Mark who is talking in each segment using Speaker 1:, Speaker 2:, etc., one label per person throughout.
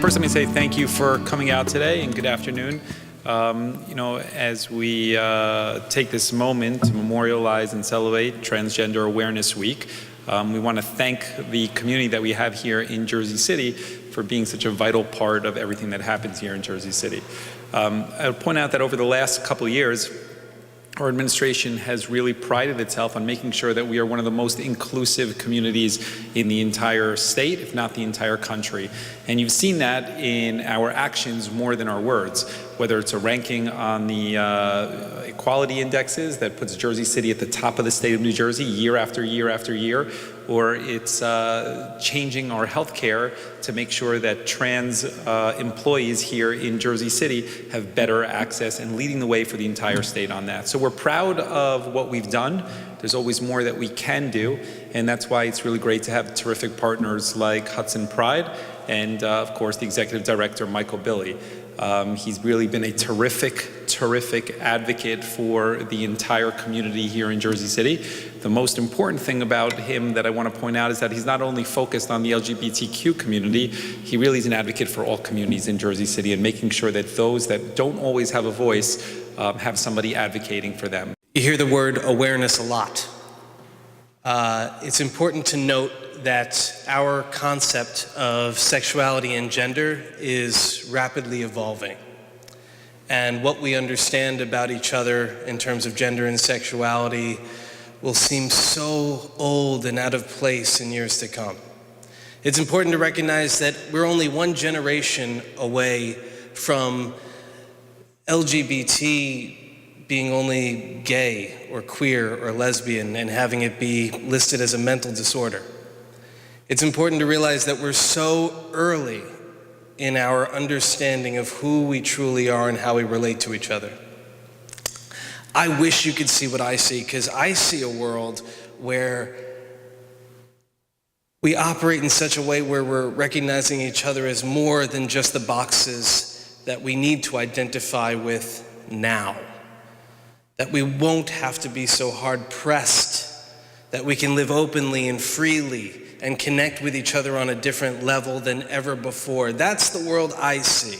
Speaker 1: First, let me say thank you for coming out today and good afternoon. As we take this moment to memorialize and celebrate Transgender Awareness Week, we want to thank the community that we have here in Jersey City for being such a vital part of everything that happens here in Jersey City. I would point out that over the last couple of years, our administration has really prided itself on making sure that we are one of the most inclusive communities in the entire state, if not the entire country. And you've seen that in our actions more than our words, whether it's a ranking on the equality indexes that puts Jersey City at the top of the state of New Jersey year after year after year, or it's changing our health care to make sure that trans employees here in Jersey City have better access, and leading the way for the entire state on that. So we're proud of what we've done. There's always more that we can do, and that's why it's really great to have terrific partners like Hudson Pride and, of course, the Executive Director, Michael Billy. He's really been a terrific advocate for the entire community here in Jersey City. The most important thing about him that I want to point out is that he's not only focused on the LGBTQ community, he really is an advocate for all communities in Jersey City and making sure that those that don't always have a voice have somebody advocating for them.
Speaker 2: You hear the word awareness a lot. It's important to note that our concept of sexuality and gender is rapidly evolving. And what we understand about each other in terms of gender and sexuality will seem so old and out of place in years to come. It's important to recognize that we're only one generation away from LGBT being only gay or queer or lesbian and having it be listed as a mental disorder. It's important to realize that we're so early in our understanding of who we truly are and how we relate to each other. I wish you could see what I see, because I see a world where we operate in such a way where we're recognizing each other as more than just the boxes that we need to identify with now. That we won't have to be so hard-pressed, that we can live openly and freely and connect with each other on a different level than ever before. That's the world I see.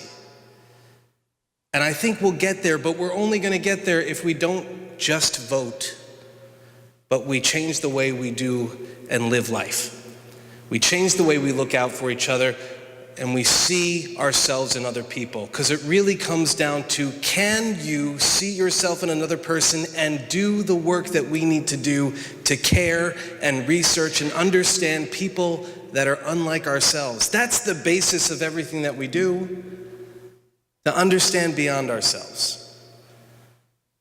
Speaker 2: And I think we'll get there, but we're only going to get there if we don't just vote, but we change the way we do and live life. We change the way we look out for each other, and we see ourselves in other people. Because it really comes down to, can you see yourself in another person and do the work that we need to do to care and research and understand people that are unlike ourselves? That's the basis of everything that we do, to understand beyond ourselves.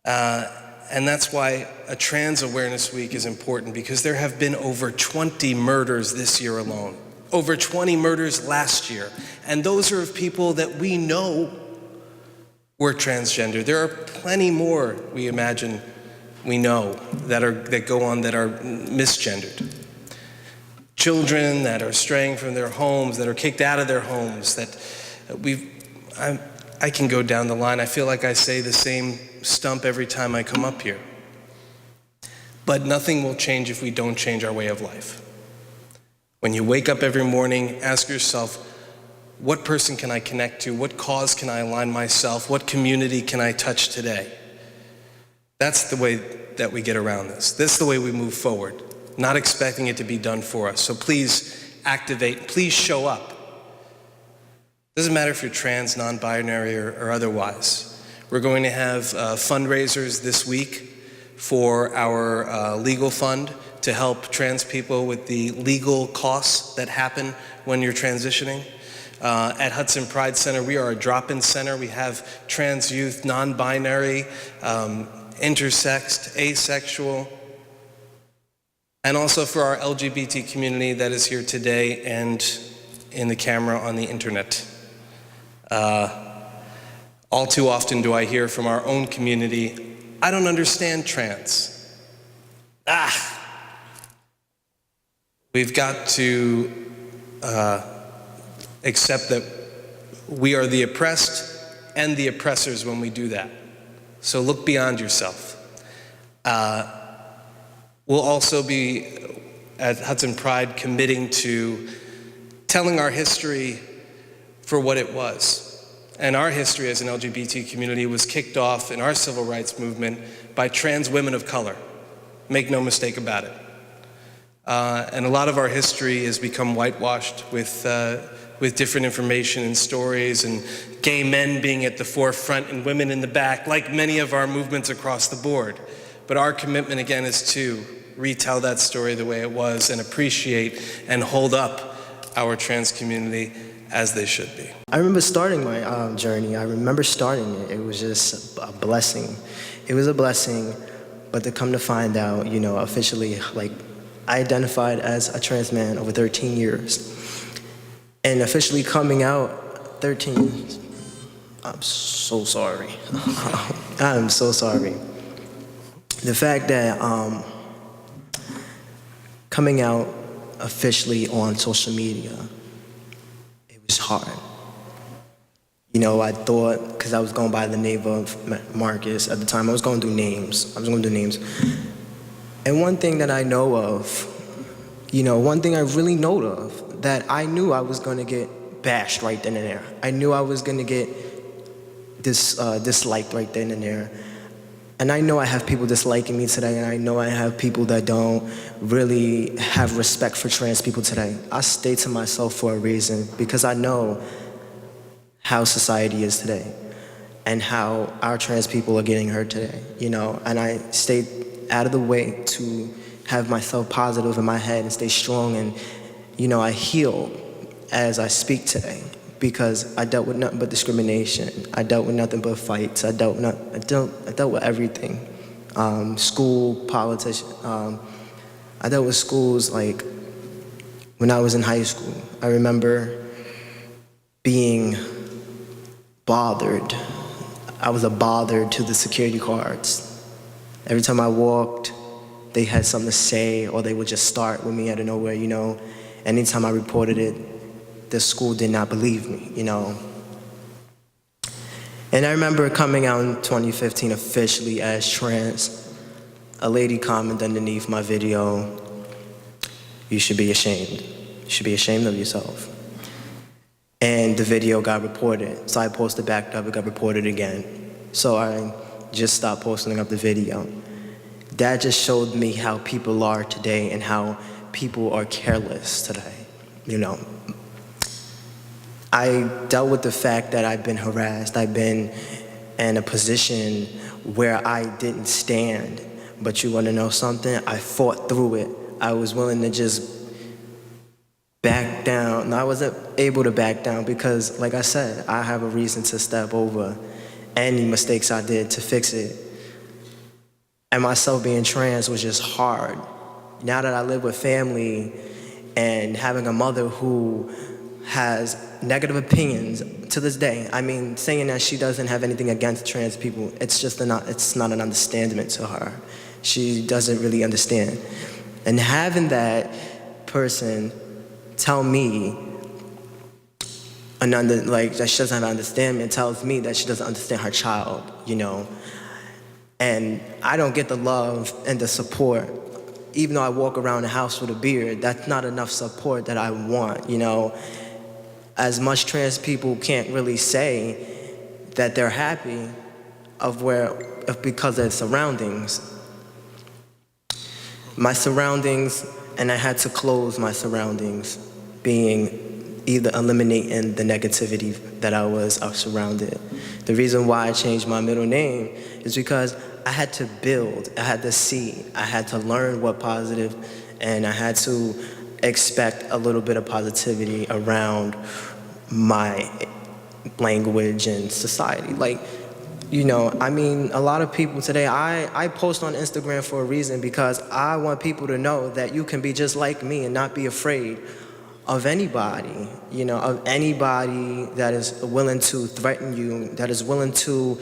Speaker 2: And that's why a Trans Awareness Week is important, because there have been over 20 murders this year alone. Over 20 murders last year. And those are of people that we know were transgender. There are plenty more, we imagine, we know, that go on that are misgendered. Children that are straying from their homes, that are kicked out of their homes, that I can go down the line. I feel like I say the same stump every time I come up here. But nothing will change if we don't change our way of life. When you wake up every morning, ask yourself, what person can I connect to? What cause can I align myself? What community can I touch today? That's the way that we get around this. This is the way we move forward, not expecting it to be done for us. So please activate, please show up. Doesn't matter if you're trans, non-binary, or otherwise. We're going to have fundraisers this week for our legal fund to help trans people with the legal costs that happen when you're transitioning. At Hudson Pride Center, we are a drop-in center. We have trans youth, non-binary, intersex, asexual, and also for our LGBT community that is here today and in the camera on the internet. All too often do I hear from our own community, I don't understand trans. We've got to accept that we are the oppressed and the oppressors when we do that. So look beyond yourself. We'll also be, at Hudson Pride, committing to telling our history for what it was. And our history as an LGBT community was kicked off in our civil rights movement by trans women of color. Make no mistake about it. And a lot of our history has become whitewashed with different information and stories, and gay men being at the forefront and women in the back, like many of our movements across the board. But our commitment, again, is to retell that story the way it was and appreciate and hold up our trans community as they should be.
Speaker 3: I remember starting my journey. I remember starting it. It was just a blessing. It was a blessing, but to come to find out, you know, officially, like, I identified as a trans man over 13 years. And officially coming out 13 years, I'm so sorry. I'm so sorry. The fact that coming out officially on social media, it was hard. You know, I thought, because I was going by the name of Marcus at the time, I was going to do names. And one thing that I know of, you know, one thing I really know of, that I knew I was going to get bashed right then and there. I knew I was going to get disliked right then and there. And I know I have people disliking me today, and I know I have people that don't really have respect for trans people today. I stay to myself for a reason, because I know how society is today and how our trans people are getting hurt today, you know, and I stayed out of the way to have myself positive in my head and stay strong, and, you know, I heal as I speak today, because I dealt with nothing but discrimination. I dealt with nothing but fights. I dealt with everything. School, politician. I dealt with schools, like, when I was in high school. I remember being bothered. I was a bother to the security guards. Every time I walked, they had something to say, or they would just start with me out of nowhere, you know. Anytime I reported it, the school did not believe me, you know. And I remember coming out in 2015 officially as trans. A lady commented underneath my video, "You should be ashamed. You should be ashamed of yourself." And the video got reported. So I posted back up, it got reported again. So I just stopped posting up the video. That just showed me how people are today and how people are careless today, you know. I dealt with the fact that I've been harassed. I've been in a position where I didn't stand. But you want to know something? I fought through it. I was willing to just back down. And I wasn't able to back down because, like I said, I have a reason to step over any mistakes I did to fix it. And myself being trans was just hard. Now that I live with family and having a mother who has negative opinions to this day, I mean, saying that she doesn't have anything against trans people, it's not an understanding to her. She doesn't really understand. And having that person tell me that she doesn't understand me, and tells me that she doesn't understand her child, you know. And I don't get the love and the support. Even though I walk around the house with a beard, that's not enough support that I want, you know. As much trans people can't really say that they're happy because of their surroundings. My surroundings, and I had to close my surroundings, being either eliminating the negativity that I was surrounded. The reason why I changed my middle name is because I had to build, I had to see, I had to learn what positive, and I had to expect a little bit of positivity around my language and society. Like, you know, I mean, a lot of people today, I post on Instagram for a reason, because I want people to know that you can be just like me and not be afraid of anybody, you know, of anybody that is willing to threaten you, that is willing to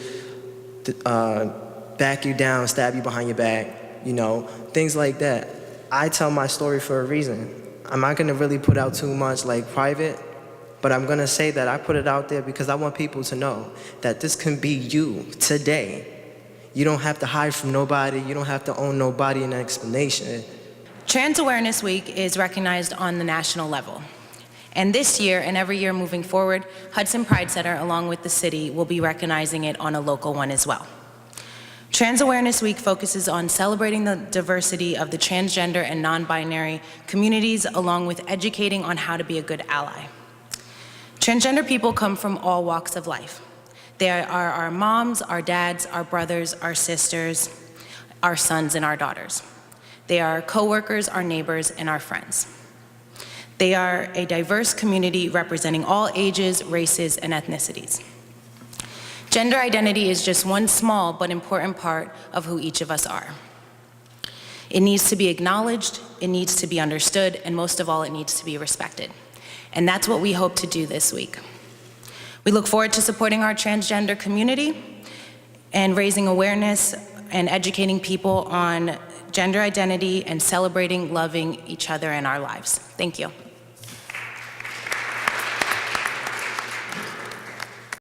Speaker 3: back you down, stab you behind your back, you know, things like that. I tell my story for a reason. I'm not gonna really put out too much like private, but I'm gonna say that I put it out there because I want people to know that this can be you today. You don't have to hide from nobody. You don't have to owe nobody an explanation.
Speaker 4: Trans Awareness Week is recognized on the national level. And this year and every year moving forward, Hudson Pride Center, along with the city, will be recognizing it on a local one as well. Trans Awareness Week focuses on celebrating the diversity of the transgender and non-binary communities, along with educating on how to be a good ally. Transgender people come from all walks of life. They are our moms, our dads, our brothers, our sisters, our sons, and our daughters. They are our coworkers, our neighbors, and our friends. They are a diverse community representing all ages, races, and ethnicities. Gender identity is just one small but important part of who each of us are. It needs to be acknowledged, it needs to be understood, and most of all, it needs to be respected. And that's what we hope to do this week. We look forward to supporting our transgender community and raising awareness and educating people on gender identity and celebrating loving each other in our lives. Thank you.